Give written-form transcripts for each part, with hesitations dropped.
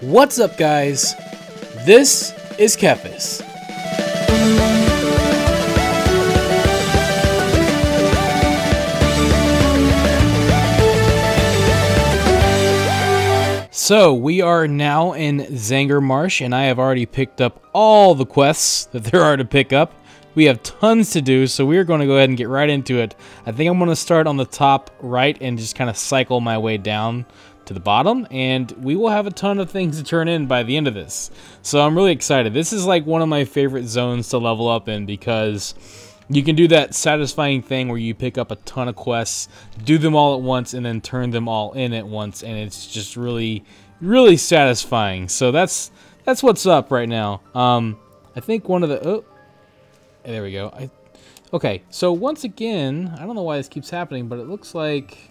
What's up, guys? This is Kephas. So, we are now in Zanger Marsh, and I have already picked up all the quests that there are to pick up. We have tons to do, so we're going to go ahead and get right into it. I think I'm going to start on the top right and just kind of cycle my way down to the bottom, and we will have a ton of things to turn in by the end of this. So I'm really excited. This is like one of my favorite zones to level up in because you can do that satisfying thing where you pick up a ton of quests, do them all at once, and then turn them all in at once, and it's just really, really satisfying. So that's what's up right now. I think one of the... Oh, there we go. Okay, so once again, I don't know why this keeps happening, but it looks like...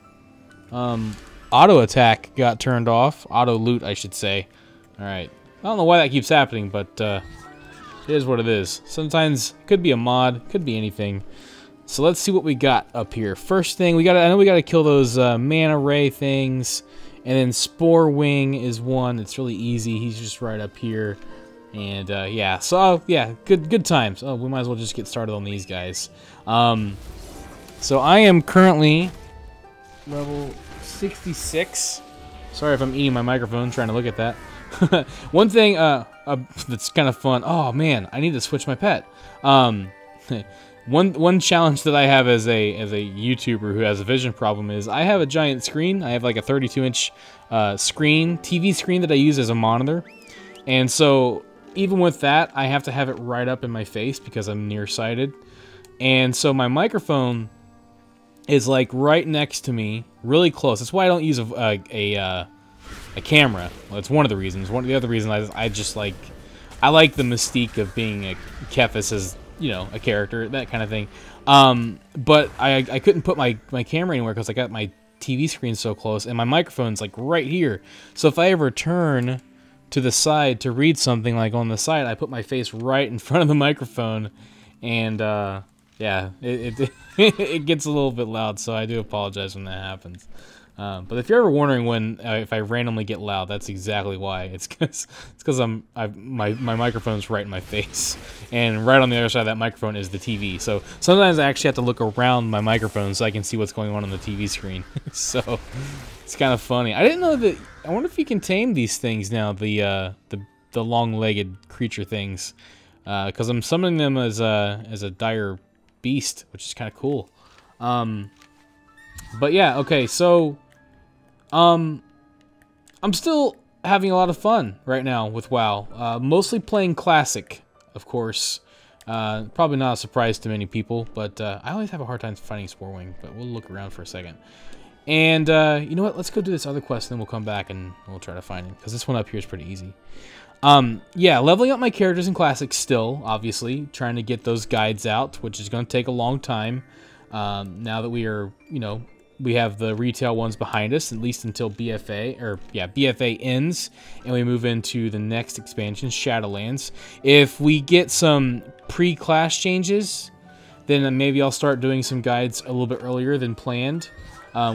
auto attack got turned off. Auto loot, I should say. Alright. I don't know why that keeps happening, but it is what it is. Sometimes it could be a mod, could be anything. So let's see what we got up here. First thing, I know we gotta kill those mana ray things. And then Spore Wing is one. It's really easy. He's just right up here. And yeah, so yeah, good times. Oh, we might as well just get started on these guys. So I am currently level 66. Sorry if I'm eating my microphone, trying to look at that. One thing that's kind of fun. Oh man, I need to switch my pet. One challenge that I have as a YouTuber who has a vision problem is I have a giant screen. I have like a 32-inch TV screen that I use as a monitor, and so even with that, I have to have it right up in my face because I'm nearsighted, and so my microphone is like right next to me, really close. That's why I don't use a camera. Well, that's one of the reasons. One of the other reasons I just like, I like the mystique of being a Kephas as, you know, a character, that kind of thing. But I couldn't put my camera anywhere because I got my TV screen so close, and my microphone's like right here. So if I ever turn to the side to read something like on the side, I put my face right in front of the microphone, and yeah, it gets a little bit loud, so I do apologize when that happens. But if you're ever wondering when if I randomly get loud, that's exactly why. It's because my microphone's right in my face, and right on the other side of that microphone is the TV. So sometimes I actually have to look around my microphone so I can see what's going on the TV screen. So it's kind of funny. I didn't know that. I wonder if you can tame these things now. The long-legged creature things, because I'm summoning them as a dire beast, which is kind of cool. But yeah, okay, so I'm still having a lot of fun right now with WoW. Mostly playing classic, of course. Probably not a surprise to many people, but I always have a hard time finding Spore Wing, but we'll look around for a second. And you know what, let's go do this other quest, and then we'll come back and we'll try to find him, because this one up here is pretty easy. Yeah, leveling up my characters in Classic still, obviously, trying to get those guides out, which is going to take a long time. Now that we are, you know, we have the retail ones behind us, at least until BFA ends, and we move into the next expansion, Shadowlands. If we get some pre-class changes, then maybe I'll start doing some guides a little bit earlier than planned,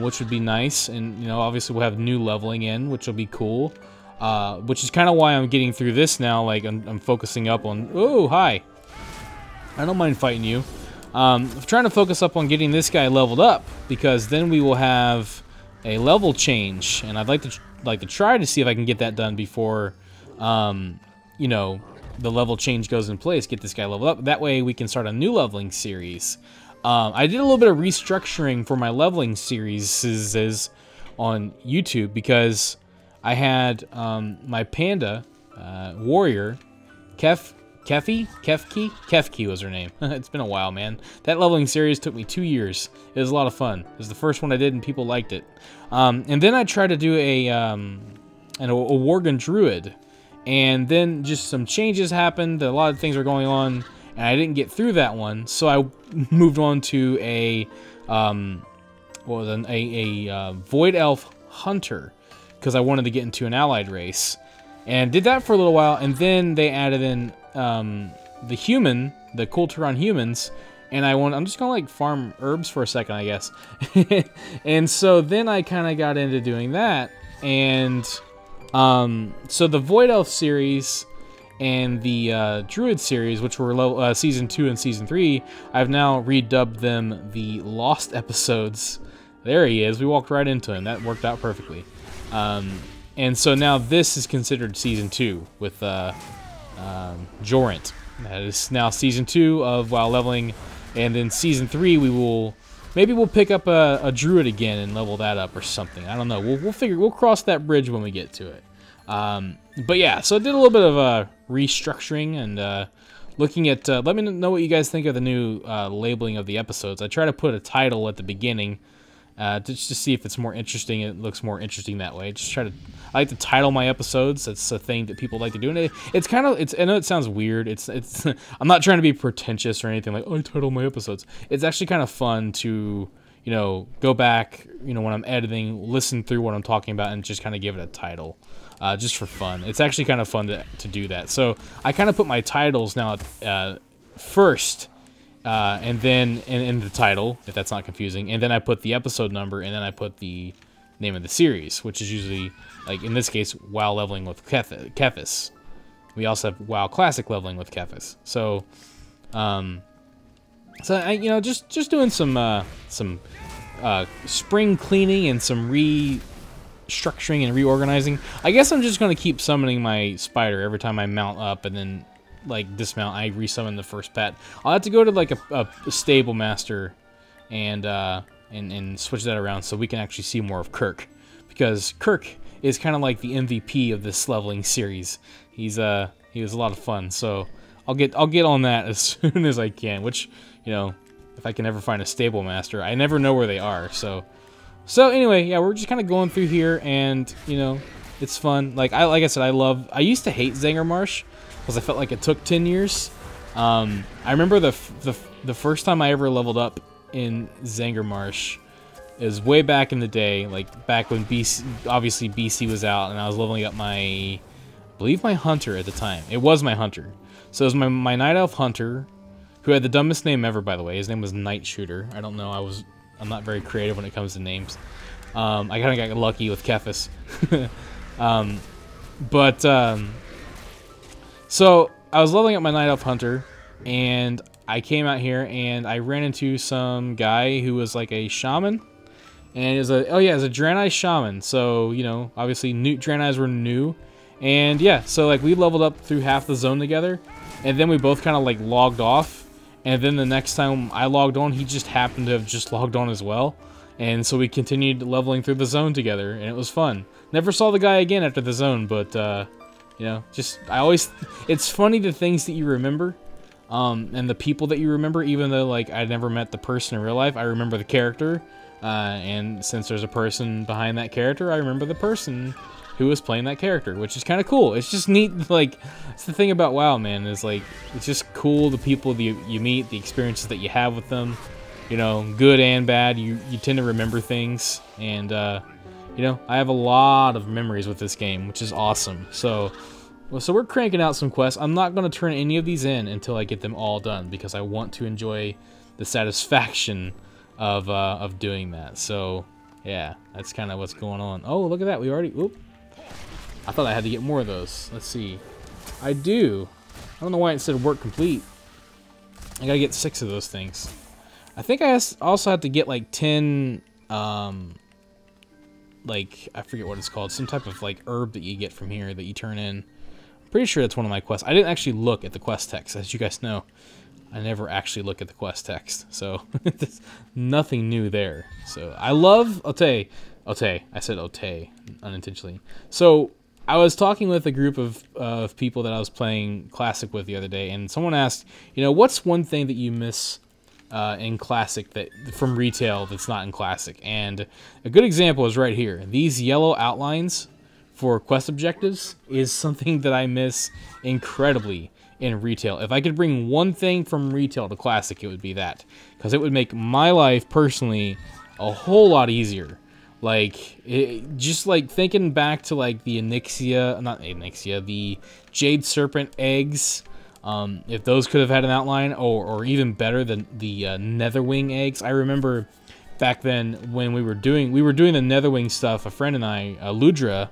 which would be nice. And, you know, obviously we'll have new leveling in, which will be cool. Which is kind of why I'm getting through this now. Like, I'm focusing up on... Oh, hi. I don't mind fighting you. I'm trying to focus up on getting this guy leveled up, because then we will have a level change, and I'd like to try to see if I can get that done before, you know, the level change goes in place. Get this guy leveled up. That way we can start a new leveling series. I did a little bit of restructuring for my leveling series on YouTube, because I had my panda warrior, Kefki was her name. It's been a while, man. That leveling series took me 2 years. It was a lot of fun. It was the first one I did, and people liked it. And then I tried to do a Worgen Druid, and then just some changes happened. A lot of things were going on, and I didn't get through that one. So I moved on to a Void Elf Hunter, because I wanted to get into an allied race, and did that for a little while. And then they added in the Kulturan humans, and I'm just gonna like farm herbs for a second, I guess. And so then I kind of got into doing that, and So the Void Elf series and the Druid series, which were Season 2 and Season 3, I've now redubbed them the Lost episodes. There he is. We walked right into him. That worked out perfectly. And so now this is considered Season 2 with Jorant. That is now Season 2 of WoW leveling. And then Season 3, maybe we'll pick up a Druid again and level that up or something. I don't know. We'll cross that bridge when we get to it. But yeah, so I did a little bit of restructuring and looking at. Let me know what you guys think of the new labeling of the episodes. I try to put a title at the beginning just to see if it's more interesting. It looks more interesting that way. I like to title my episodes. That's a thing that people like to do, and it's kind of. I know it sounds weird. It's. I'm not trying to be pretentious or anything like. Oh, I title my episodes. It's actually kind of fun to, go back, when I'm editing, listen through what I'm talking about, and just kind of give it a title. Just for fun. It's actually kind of fun to do that. So I kind of put my titles now first, and then in the title, if that's not confusing, and then I put the episode number, and then I put the name of the series, which is usually, like in this case, WoW Leveling with Kephas. We also have WoW Classic Leveling with Kephas. So, I, just doing some spring cleaning and some restructuring and reorganizing. I guess I'm just going to keep summoning my spider every time I mount up and then like dismount. I resummon the first pet. I'll have to go to like a stable master and switch that around so we can actually see more of Kirk, because Kirk is kind of like the MVP of this leveling series. He was a lot of fun, so I'll get on that as soon as I can. Which, if I can ever find a stable master, I never know where they are. So anyway, yeah, we're just kind of going through here, and it's fun. Like I said, I used to hate Zangarmarsh because I felt like it took 10 years. I remember the first time I ever leveled up in Zangarmarsh is way back in the day, like back when obviously BC was out, and I was leveling up I believe my hunter at the time. It was my hunter. So it was my Night Elf hunter, who had the dumbest name ever, by the way. His name was Night Shooter. I don't know. I'm not very creative when it comes to names. I kind of got lucky with Kephas. So I was leveling up my Night Elf hunter, and I came out here and I ran into some guy who was like a shaman, and it was a Draenei shaman. So obviously Draenei's were new, and yeah, so like we leveled up through half the zone together, and then we both kind of like logged off, and then the next time I logged on, he just happened to have just logged on as well, and so we continued leveling through the zone together, and it was fun. Never saw the guy again after the zone, but it's funny the things that you remember. And the people that you remember, even though like I never met the person in real life, I remember the character, and since there's a person behind that character, I remember the person who was playing that character, which is kind of cool. It's just neat. Like, it's the thing about WoW, man, is like it's just cool, the people that you meet, the experiences that you have with them, good and bad. You tend to remember things, and I have a lot of memories with this game, which is awesome. So we're cranking out some quests. I'm not going to turn any of these in until I get them all done, because I want to enjoy the satisfaction of doing that. So yeah, that's kind of what's going on. Oh, look at that. We already... Oop. I thought I had to get more of those. Let's see. I do. I don't know why it said work complete. I got to get 6 of those things. I think I also have to get like 10... like, I forget what it's called. Some type of like herb that you get from here that you turn in. Pretty sure that's one of my quests. I didn't actually look at the quest text, as you guys know. I never actually look at the quest text, so nothing new there. So I love Otay. I said Otay unintentionally. So I was talking with a group of people that I was playing Classic with the other day, and someone asked, what's one thing that you miss in Classic from retail that's not in Classic? And a good example is right here. These yellow outlines for quest objectives is something that I miss incredibly in retail. If I could bring one thing from retail to Classic, it would be that, because it would make my life personally a whole lot easier. Like, just like thinking back to like the the Jade Serpent eggs. If those could have had an outline, or even better than the Netherwing eggs. I remember back then when we were doing the Netherwing stuff. A friend and I, Ludra,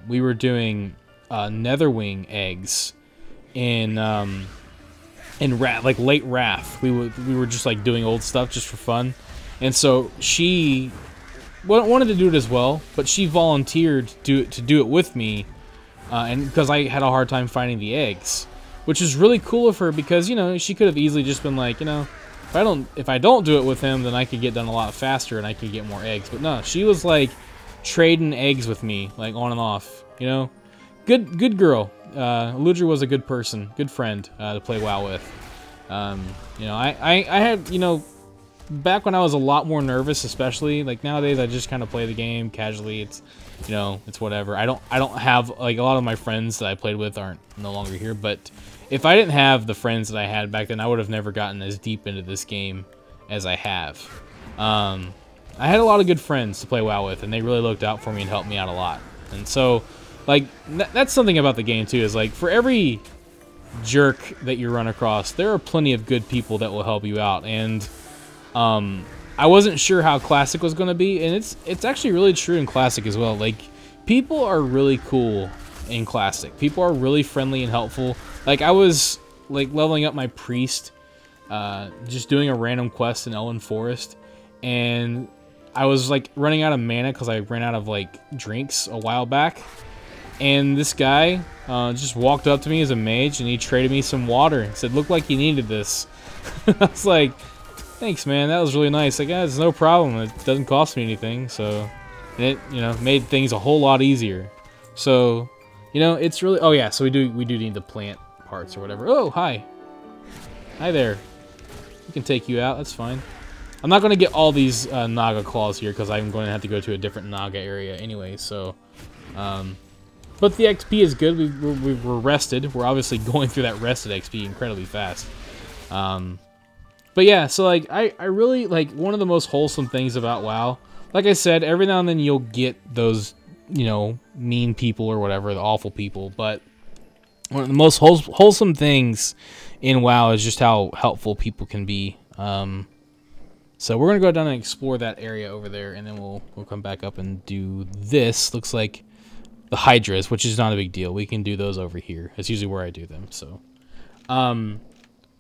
we were doing netherwing eggs in like late Wrath. We were just like doing old stuff just for fun, and so she wanted to do it as well, but she volunteered to do it with me, and because I had a hard time finding the eggs, which is really cool of her, because, you know, she could have easily just been like, you know, if I don't do it with him, then I could get done a lot faster and I could get more eggs. But no, she was like trading eggs with me, like on and off, you know. Good girl. Ludra was a good person, good friend to play WoW with. You know, I had, you know, back when I was a lot more nervous, especially, like nowadays I just kind of play the game casually. It's, you know, it's whatever. I don't have, like, a lot of my friends that I played with aren't no longer here, but if I didn't have the friends that I had back then, I would have never gotten as deep into this game as I have. I had a lot of good friends to play WoW with, and they really looked out for me and helped me out a lot. And so, like, that's something about the game too, is like, for every jerk that you run across, there are plenty of good people that will help you out. And I wasn't sure how Classic was going to be, and it's actually really true in Classic as well. Like, people are really cool in Classic. People are really friendly and helpful. Like, I was like leveling up my priest, just doing a random quest in Elven Forest, and I was like running out of mana because I ran out of like drinks a while back, and this guy just walked up to me as a mage and he traded me some water and said, "Looked like you needed this." I was like, "Thanks, man, that was really nice." Like, yeah, it's no problem, it doesn't cost me anything. So, and it, you know, made things a whole lot easier. So, you know, it's really, oh yeah, so we do need to plant parts or whatever. Oh, hi there. We can take you out, that's fine. I'm not going to get all these Naga claws here because I'm going to have to go to a different Naga area anyway, so but the XP is good. We were rested. We're obviously going through that rested XP incredibly fast. But yeah, so like I really like, one of the most wholesome things about WoW, like I said, every now and then you'll get those, you know, mean people or whatever, the awful people, but one of the most wholesome things in WoW is just how helpful people can be. So we're gonna go down and explore that area over there, and then we'll come back up and do this. Looks like the Hydras, which is not a big deal. We can do those over here. That's usually where I do them. So,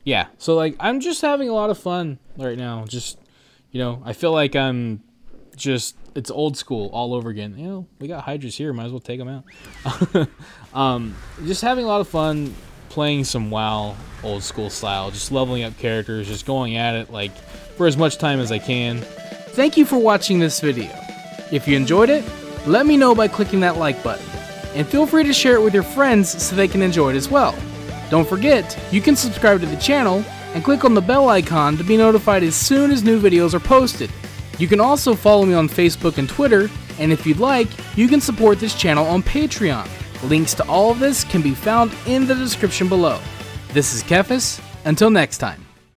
yeah. So like, I'm just having a lot of fun right now. Just, you know, I feel like I'm just, it's old school all over again. You know, we got Hydras here, might as well take them out. Just having a lot of fun playing some WoW old school style, just leveling up characters, just going at it like for as much time as I can. Thank you for watching this video. If you enjoyed it, let me know by clicking that like button, and feel free to share it with your friends so they can enjoy it as well. Don't forget, you can subscribe to the channel and click on the bell icon to be notified as soon as new videos are posted. You can also follow me on Facebook and Twitter, and if you'd like, you can support this channel on Patreon. Links to all of this can be found in the description below. This is Kephas. Until next time.